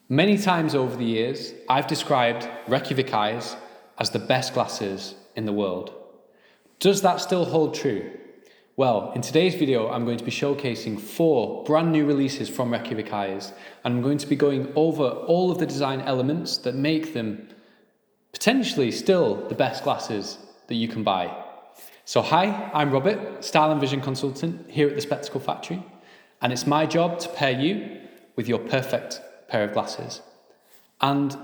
Many times over the years, I've described Reykjavik Eyes as the best glasses in the world. Does that still hold true? Well, in today's video, I'm going to be showcasing 4 brand new releases from Reykjavik Eyes, and I'm going to be going over all of the design elements that make them potentially still the best glasses that you can buy. So hi, I'm Robert, Style and Vision Consultant here at the Spectacle Factory, and it's my job to pair you with your perfect pair of glasses. And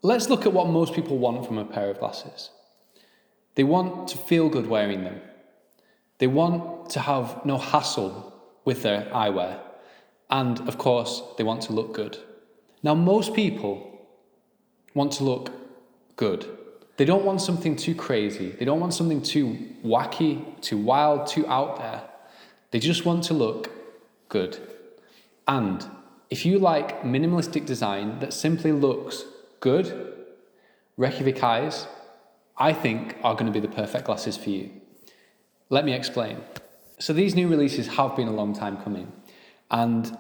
let's look at what most people want from a pair of glasses. They want to feel good wearing them. They want to have no hassle with their eyewear. And of course, they want to look good. Now, most people want to look good. They don't want something too crazy. They don't want something too wacky, too wild, too out there. They just want to look good. And if you like minimalistic design that simply looks good, Reykjavik Eyes, I think, are going to be the perfect glasses for you. Let me explain. So these new releases have been a long time coming. And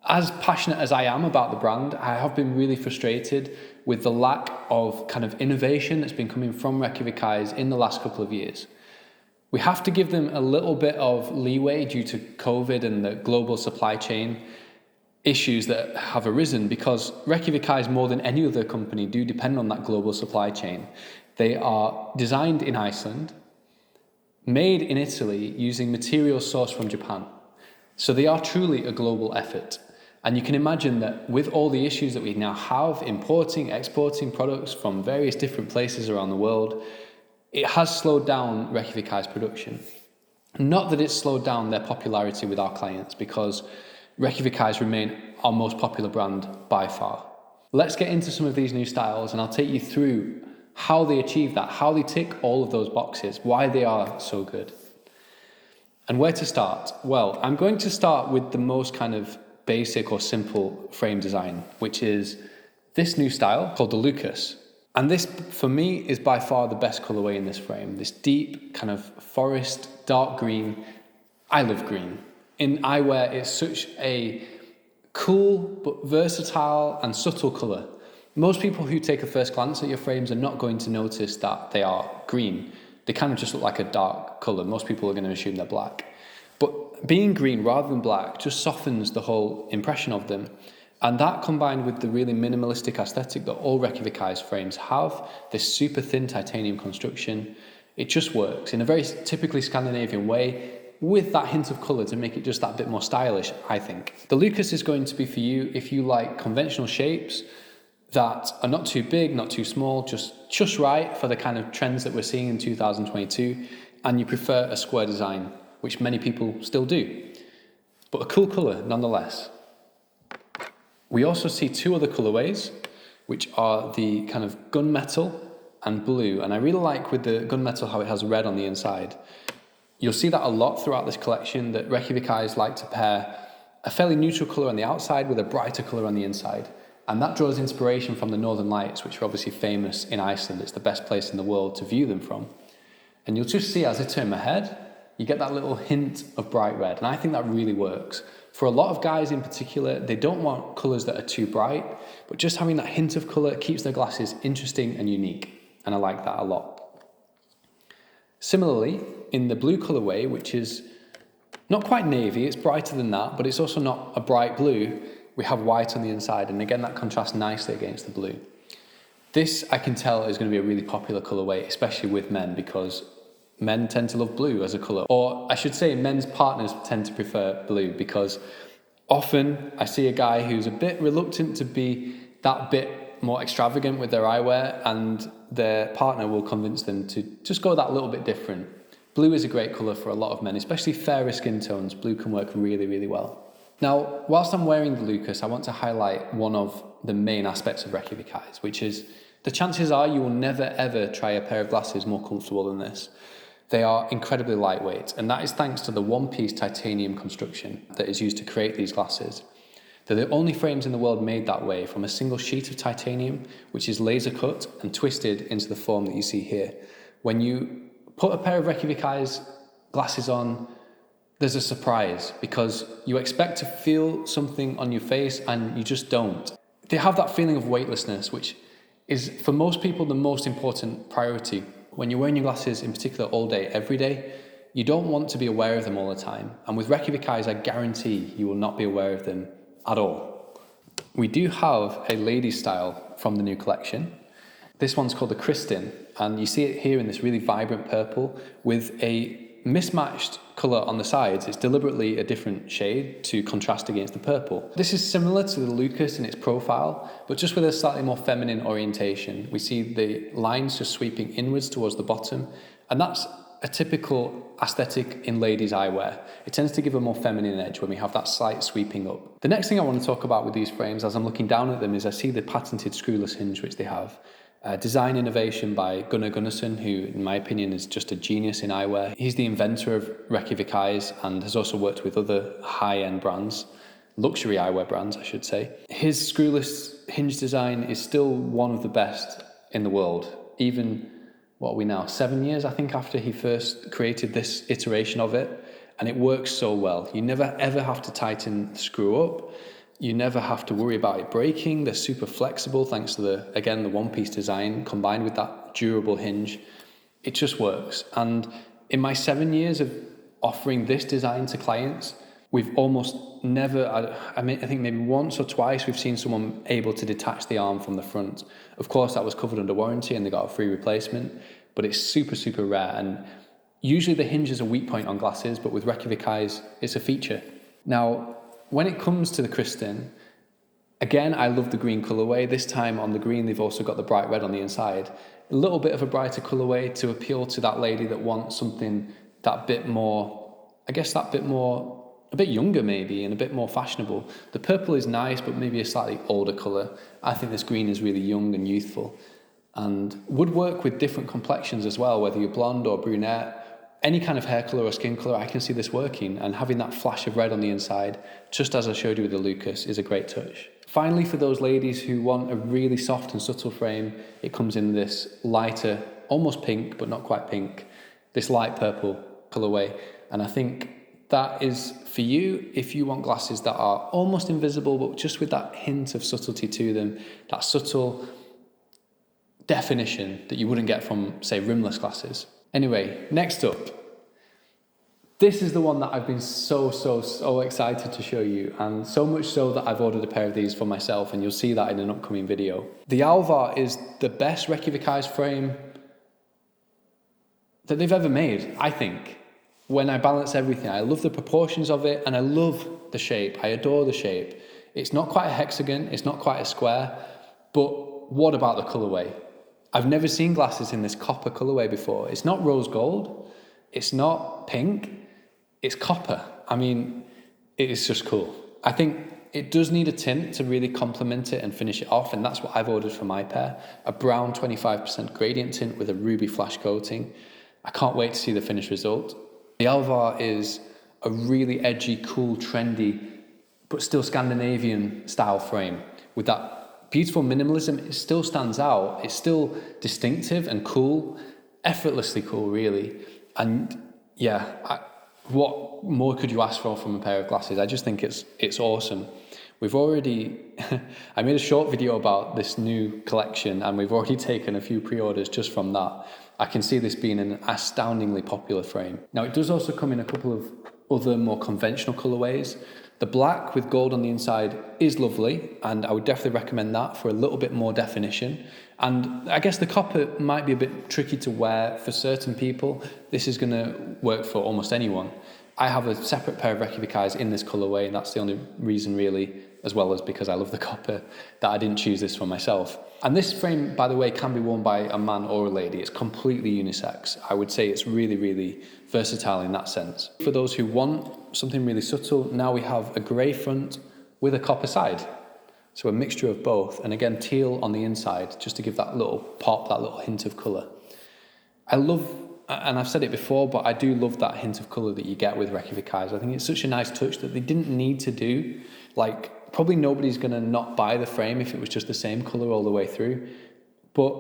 as passionate as I am about the brand, I have been really frustrated with the lack of kind of innovation that's been coming from Reykjavik Eyes in the last couple of years. We have to give them a little bit of leeway due to COVID and the global supply chain issues that have arisen, because Reykjavik Eyes, more than any other company, do depend on that global supply chain. They are designed in Iceland, made in Italy using materials sourced from Japan. So they are truly a global effort. And you can imagine that with all the issues that we now have, importing, exporting products from various different places around the world, it has slowed down Reykjavik Eyes production. Not that it's slowed down their popularity with our clients, because Reykjavik Eyes remain our most popular brand by far. Let's get into some of these new styles, and I'll take you through how they achieve that, how they tick all of those boxes, why they are so good. And where to start? Well, I'm going to start with the most kind of basic or simple frame design, which is this new style called the Lucas. And this, for me, is by far the best colorway in this frame. This deep kind of forest, dark green. I love green. In eyewear, it's such a cool but versatile and subtle colour. Most people who take a first glance at your frames are not going to notice that they are green. They kind of just look like a dark colour. Most people are going to assume they're black. But being green rather than black just softens the whole impression of them. And that, combined with the really minimalistic aesthetic that all Reykjavik Eyes frames have, this super thin titanium construction, it just works in a very typically Scandinavian way, with that hint of colour to make it just that bit more stylish, I think. The Lucas is going to be for you if you like conventional shapes that are not too big, not too small, just right for the kind of trends that we're seeing in 2022, and you prefer a square design, which many people still do, but a cool colour nonetheless. We also see 2 other colourways, which are the kind of gunmetal and blue, and I really like with the gunmetal how it has red on the inside. You'll see that a lot throughout this collection, that Reykjavik Eyes like to pair a fairly neutral colour on the outside with a brighter colour on the inside. And that draws inspiration from the Northern Lights, which are obviously famous in Iceland. It's the best place in the world to view them from. And you'll just see, as I turn my head, you get that little hint of bright red. And I think that really works. For a lot of guys in particular, they don't want colours that are too bright, but just having that hint of colour keeps their glasses interesting and unique. And I like that a lot. Similarly, in the blue colourway, which is not quite navy, it's brighter than that, but it's also not a bright blue, we have white on the inside, and again that contrasts nicely against the blue. This, I can tell, is going to be a really popular colourway, especially with men, because men tend to love blue as a colour. Or I should say men's partners tend to prefer blue, because often I see a guy who's a bit reluctant to be that bit more extravagant with their eyewear, and their partner will convince them to just go that little bit different. Blue is a great colour for a lot of men, especially fairer skin tones. Blue can work really, really well. Now, whilst I'm wearing the Lucas, I want to highlight one of the main aspects of Reykjavik Eyes, which is the chances are you will never ever try a pair of glasses more comfortable than this. They are incredibly lightweight, and that is thanks to the one-piece titanium construction that is used to create these glasses. They're the only frames in the world made that way, from a single sheet of titanium, which is laser cut and twisted into the form that you see here. When you put a pair of Reykjavik Eyes glasses on, there's a surprise, because you expect to feel something on your face and you just don't. they have that feeling of weightlessness, which is for most people the most important priority. When you're wearing your glasses in particular all day, every day, you don't want to be aware of them all the time. And with Reykjavik Eyes, I guarantee you will not be aware of them at all. We do have a ladies style from the new collection. This one's called the Kristin, and you see it here in this really vibrant purple with a mismatched colour on the sides. It's deliberately a different shade to contrast against the purple. This is similar to the Lucas in its profile, but just with a slightly more feminine orientation. We see the lines just sweeping inwards towards the bottom, and that's a typical aesthetic in ladies' eyewear. It tends to give a more feminine edge when we have that slight sweeping up. The next thing I want to talk about with these frames, as I'm looking down at them, is I see the patented screwless hinge which they have. Design innovation by Gunnar Gunnarsson, who in my opinion is just a genius in eyewear. He's the inventor of Reykjavik Eyes and has also worked with other high-end brands, luxury eyewear brands I should say. His screwless hinge design is still one of the best in the world, even, what are we now, 7 years I think after he first created this iteration of it, and it works so well. You never ever have to tighten the screw up. You never have to worry about it breaking. They're super flexible thanks to the one-piece design combined with that durable hinge. It just works. And in my 7 years of offering this design to clients, we've almost never, I think maybe once or twice we've seen someone able to detach the arm from the front. Of course, that was covered under warranty and they got a free replacement, but it's super, super rare. And usually the hinge is a weak point on glasses, but with Reykjavik Eyes, it's a feature. Now, when it comes to the Kristin, again, I love the green colourway. This time on the green, they've also got the bright red on the inside. A little bit of a brighter colourway to appeal to that lady that wants something that bit more, I guess a bit younger maybe, and a bit more fashionable. The purple is nice, but maybe a slightly older colour. I think this green is really young and youthful and would work with different complexions as well, whether you're blonde or brunette. Any kind of hair colour or skin colour, I can see this working, and having that flash of red on the inside, just as I showed you with the Lucas, is a great touch. Finally, for those ladies who want a really soft and subtle frame, it comes in this lighter, almost pink, but not quite pink, this light purple colourway. And I think that is for you if you want glasses that are almost invisible, but just with that hint of subtlety to them, that subtle definition that you wouldn't get from, say, rimless glasses. Anyway, next up, this is the one that I've been so excited to show you, and so much so that I've ordered a pair of these for myself, and you'll see that in an upcoming video. The Alvar is the best Reykjavik Eyes frame that they've ever made, I think. When I balance everything, I love the proportions of it, and I love the shape. I adore the shape. It's not quite a hexagon, it's not quite a square, but what about the colourway? I've never seen glasses in this copper colourway before. It's not rose gold, it's not pink, it's copper. I mean, it is just cool. I think it does need a tint to really complement it and finish it off, and that's what I've ordered for my pair. A brown 25% gradient tint with a ruby flash coating. I can't wait to see the finished result. The Alvar is a really edgy, cool, trendy, but still Scandinavian style frame with that beautiful minimalism. It still stands out. It's still distinctive and cool, effortlessly cool, really. And yeah, what more could you ask for from a pair of glasses? I just think it's awesome. We've already, I made a short video about this new collection, and we've already taken a few pre-orders just from that. I can see this being an astoundingly popular frame. Now, it does also come in a couple of other more conventional colorways. The black with gold on the inside is lovely, and I would definitely recommend that for a little bit more definition. And I guess the copper might be a bit tricky to wear for certain people. This is going to work for almost anyone. I have a separate pair of Reykjavik Eyes in this colorway, and that's the only reason really, as well as because I love the copper, that I didn't choose this for myself. And this frame, by the way, can be worn by a man or a lady. It's completely unisex. I would say it's really, really versatile in that sense. For those who want something really subtle, now we have a grey front with a copper side. So a mixture of both. And again, teal on the inside, just to give that little pop, that little hint of colour. I love, and I've said it before, but I do love that hint of colour that you get with Reykjavik Eyes. I think it's such a nice touch that they didn't need to do. Like, probably nobody's going to not buy the frame if it was just the same colour all the way through. But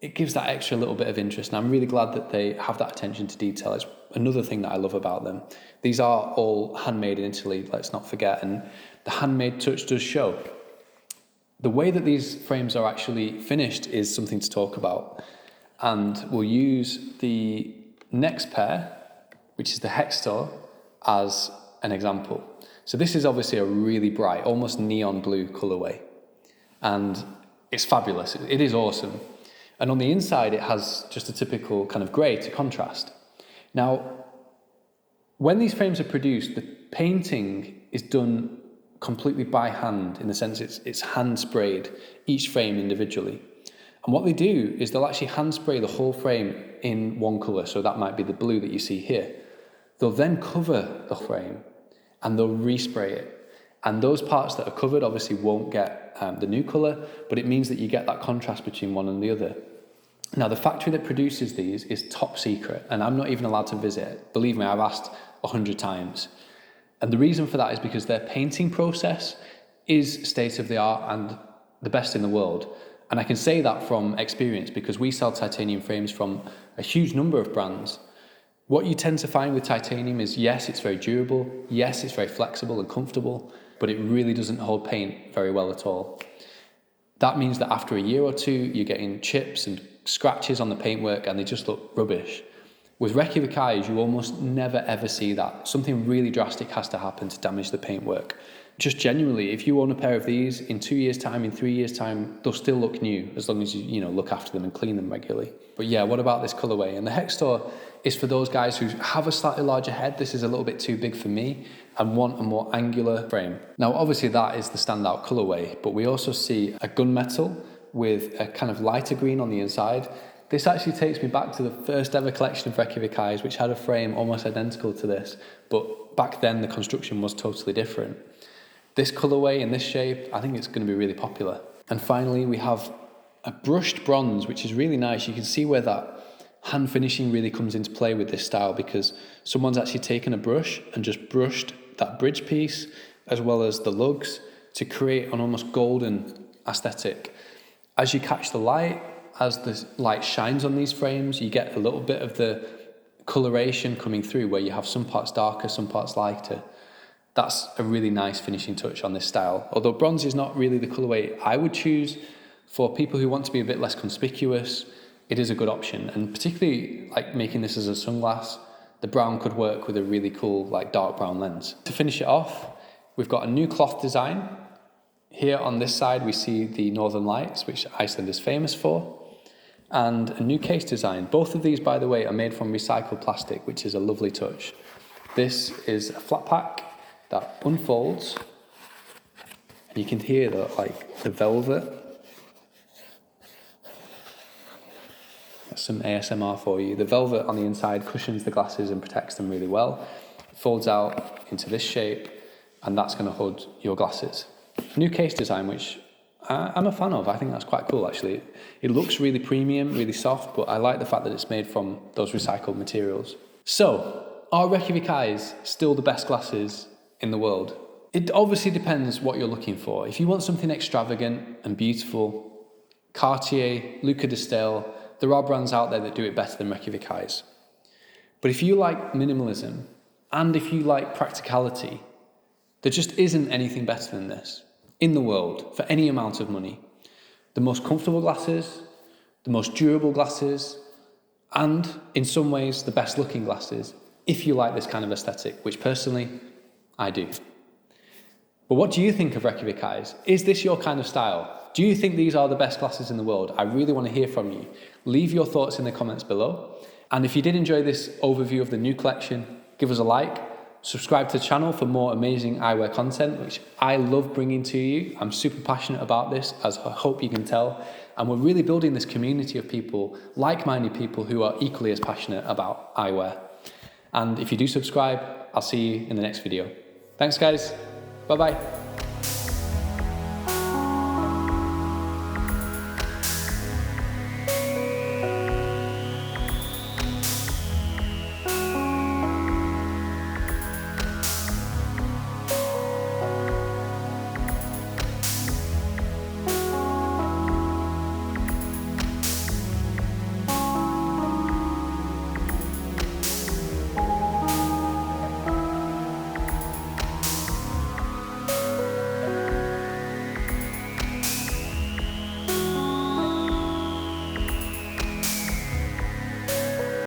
it gives that extra little bit of interest, and I'm really glad that they have that attention to detail. It's another thing that I love about them. These are all handmade in Italy, let's not forget, and the handmade touch does show. The way that these frames are actually finished is something to talk about. And we'll use the next pair, which is the Hextor, as an example. So this is obviously a really bright, almost neon blue colorway. And it's fabulous. It is awesome. And on the inside, it has just a typical kind of gray to contrast. Now, when these frames are produced, the painting is done completely by hand, in the sense it's hand sprayed, each frame individually. And what they do is they'll actually hand spray the whole frame in one color. So that might be the blue that you see here. They'll then cover the frame and they'll respray it. And those parts that are covered obviously won't get the new color, but it means that you get that contrast between one and the other. Now, the factory that produces these is top secret, and I'm not even allowed to visit it. Believe me, I've asked 100 times. And the reason for that is because their painting process is state of the art and the best in the world. And I can say that from experience because we sell titanium frames from a huge number of brands. What you tend to find with titanium is, yes, it's very durable, yes, it's very flexible and comfortable, but it really doesn't hold paint very well at all. That means that after a year or two, you're getting chips and scratches on the paintwork and they just look rubbish. With Reykjavik Eyes, you almost never ever see that. Something really drastic has to happen to damage the paintwork. Just genuinely, if you own a pair of these, in 2 years' time, in 3 years' time, they'll still look new as long as you look after them and clean them regularly. But yeah, what about this colorway? And the Hextor is for those guys who have a slightly larger head. This is a little bit too big for me and want a more angular frame. Now, obviously that is the standout colorway, but we also see a gunmetal with a kind of lighter green on the inside. This actually takes me back to the first ever collection of Reykjavik Eyes, which had a frame almost identical to this, but back then the construction was totally different. This colorway in this shape, I think it's going to be really popular. And finally, we have a brushed bronze, which is really nice. You can see where that hand finishing really comes into play with this style, because someone's actually taken a brush and just brushed that bridge piece as well as the lugs to create an almost golden aesthetic. As you catch the light, as the light shines on these frames, you get a little bit of the coloration coming through where you have some parts darker, some parts lighter. That's a really nice finishing touch on this style. Although bronze is not really the colorway I would choose, for people who want to be a bit less conspicuous, it is a good option. And particularly like making this as a sunglass, the brown could work with a really cool like dark brown lens. To finish it off, we've got a new cloth design. Here on this side, we see the Northern Lights, which Iceland is famous for, and a new case design. Both of these, by the way, are made from recycled plastic, which is a lovely touch. This is a flat pack that unfolds, and you can hear the velvet. That's some ASMR for you. The velvet on the inside cushions the glasses and protects them really well. It folds out into this shape, and that's going to hold your glasses. New case design, which I'm a fan of. I think that's quite cool, actually. It looks really premium, really soft, but I like the fact that it's made from those recycled materials. So, are Reykjavik Eyes still the best glasses in the world? It obviously depends what you're looking for. If you want something extravagant and beautiful, Cartier, Luca de Stale, there are brands out there that do it better than Reykjavik Eyes. But if you like minimalism, and if you like practicality, there just isn't anything better than this in the world for any amount of money. The most comfortable glasses, the most durable glasses, and in some ways the best looking glasses, if you like this kind of aesthetic, which personally, I do. But what do you think of Reykjavik Eyes? Is this your kind of style? Do you think these are the best glasses in the world? I really want to hear from you. Leave your thoughts in the comments below. And if you did enjoy this overview of the new collection, give us a like. Subscribe to the channel for more amazing eyewear content, which I love bringing to you. I'm super passionate about this, as I hope you can tell. And we're really building this community of people, like-minded people who are equally as passionate about eyewear. And if you do subscribe, I'll see you in the next video. Thanks, guys. Bye-bye.